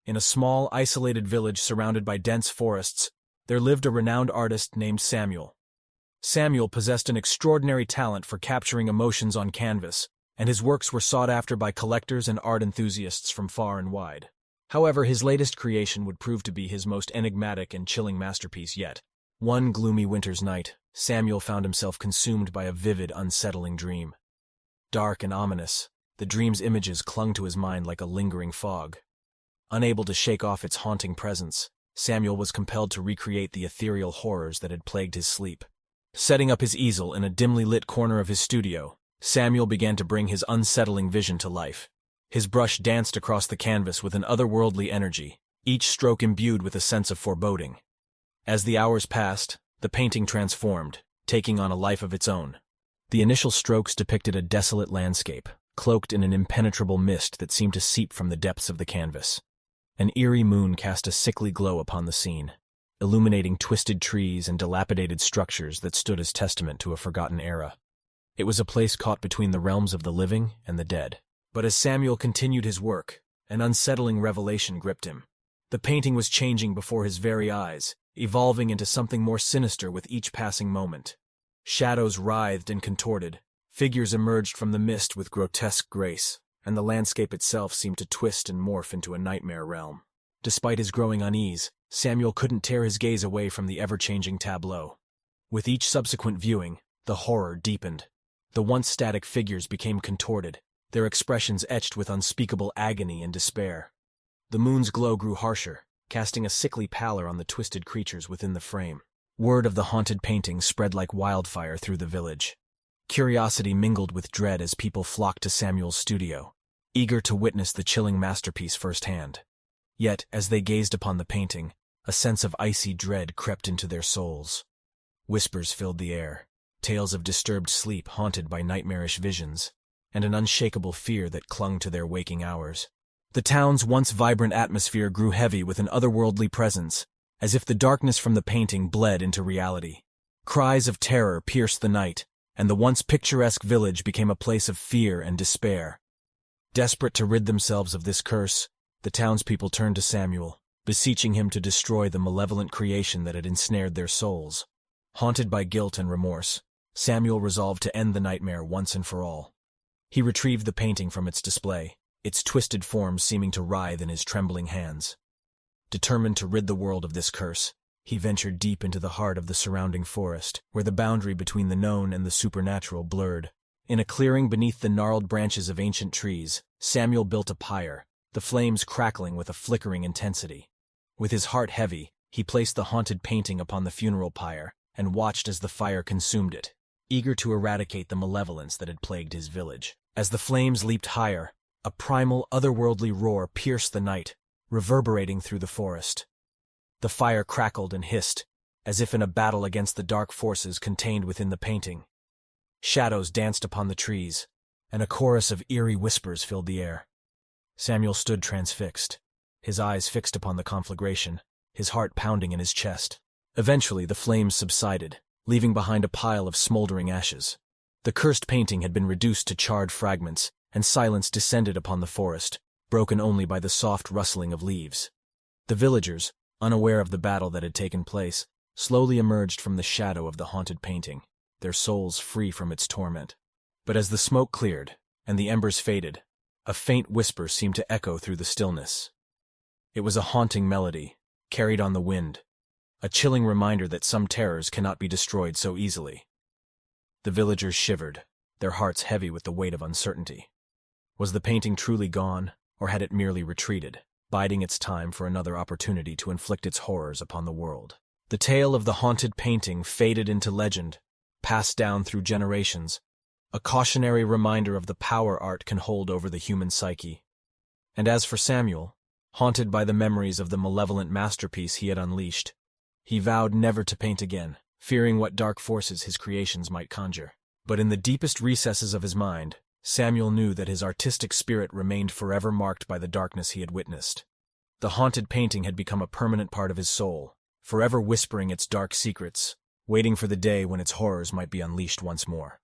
in a small, isolated village surrounded by dense forests, there lived a renowned artist named Samuel. Samuel possessed an extraordinary talent for capturing emotions on canvas, and his works were sought after by collectors and art enthusiasts from far and wide. However, his latest creation would prove to be his most enigmatic and chilling masterpiece yet. One gloomy winter's night, Samuel found himself consumed by a vivid, unsettling dream. Dark and ominous, the dream's images clung to his mind like a lingering fog. Unable to shake off its haunting presence, Samuel was compelled to recreate the ethereal horrors that had plagued his sleep. Setting up his easel in a dimly lit corner of his studio, Samuel began to bring his unsettling vision to life. His brush danced across the canvas with an otherworldly energy, each stroke imbued with a sense of foreboding. As the hours passed, the painting transformed, taking on a life of its own. The initial strokes depicted a desolate landscape, cloaked in an impenetrable mist that seemed to seep from the depths of the canvas. An eerie moon cast a sickly glow upon the scene, illuminating twisted trees and dilapidated structures that stood as testament to a forgotten era. It was a place caught between the realms of the living and the dead. But as Samuel continued his work, an unsettling revelation gripped him. The painting was changing before his very eyes, evolving into something more sinister with each passing moment. Shadows writhed and contorted, figures emerged from the mist with grotesque grace, and the landscape itself seemed to twist and morph into a nightmare realm. Despite his growing unease, Samuel couldn't tear his gaze away from the ever-changing tableau. With each subsequent viewing, the horror deepened. The once static figures became contorted, their expressions etched with unspeakable agony and despair. The moon's glow grew harsher, casting a sickly pallor on the twisted creatures within the frame. Word of the haunted painting spread like wildfire through the village. Curiosity mingled with dread as people flocked to Samuel's studio, eager to witness the chilling masterpiece firsthand. Yet, as they gazed upon the painting, a sense of icy dread crept into their souls. Whispers filled the air, tales of disturbed sleep haunted by nightmarish visions, and an unshakable fear that clung to their waking hours. The town's once vibrant atmosphere grew heavy with an otherworldly presence, as if the darkness from the painting bled into reality. Cries of terror pierced the night, and the once picturesque village became a place of fear and despair. Desperate to rid themselves of this curse, the townspeople turned to Samuel, beseeching him to destroy the malevolent creation that had ensnared their souls. Haunted by guilt and remorse, Samuel resolved to end the nightmare once and for all. He retrieved the painting from its display, its twisted forms seeming to writhe in his trembling hands. Determined to rid the world of this curse, he ventured deep into the heart of the surrounding forest, where the boundary between the known and the supernatural blurred. In a clearing beneath the gnarled branches of ancient trees, Samuel built a pyre, the flames crackling with a flickering intensity. With his heart heavy, he placed the haunted painting upon the funeral pyre and watched as the fire consumed it, eager to eradicate the malevolence that had plagued his village. As the flames leaped higher, a primal, otherworldly roar pierced the night, reverberating through the forest. The fire crackled and hissed, as if in a battle against the dark forces contained within the painting. Shadows danced upon the trees, and a chorus of eerie whispers filled the air. Samuel stood transfixed, his eyes fixed upon the conflagration, his heart pounding in his chest. Eventually the flames subsided, leaving behind a pile of smoldering ashes. The cursed painting had been reduced to charred fragments, and silence descended upon the forest, broken only by the soft rustling of leaves. The villagers, unaware of the battle that had taken place, slowly emerged from the shadow of the haunted painting, their souls free from its torment. But as the smoke cleared, and the embers faded, a faint whisper seemed to echo through the stillness. It was a haunting melody, carried on the wind, a chilling reminder that some terrors cannot be destroyed so easily. The villagers shivered, their hearts heavy with the weight of uncertainty. Was the painting truly gone, or had it merely retreated, biding its time for another opportunity to inflict its horrors upon the world? The tale of the haunted painting faded into legend, passed down through generations, a cautionary reminder of the power art can hold over the human psyche. And as for Samuel, haunted by the memories of the malevolent masterpiece he had unleashed, he vowed never to paint again, fearing what dark forces his creations might conjure. But in the deepest recesses of his mind, Samuel knew that his artistic spirit remained forever marked by the darkness he had witnessed. The haunted painting had become a permanent part of his soul, forever whispering its dark secrets, waiting for the day when its horrors might be unleashed once more.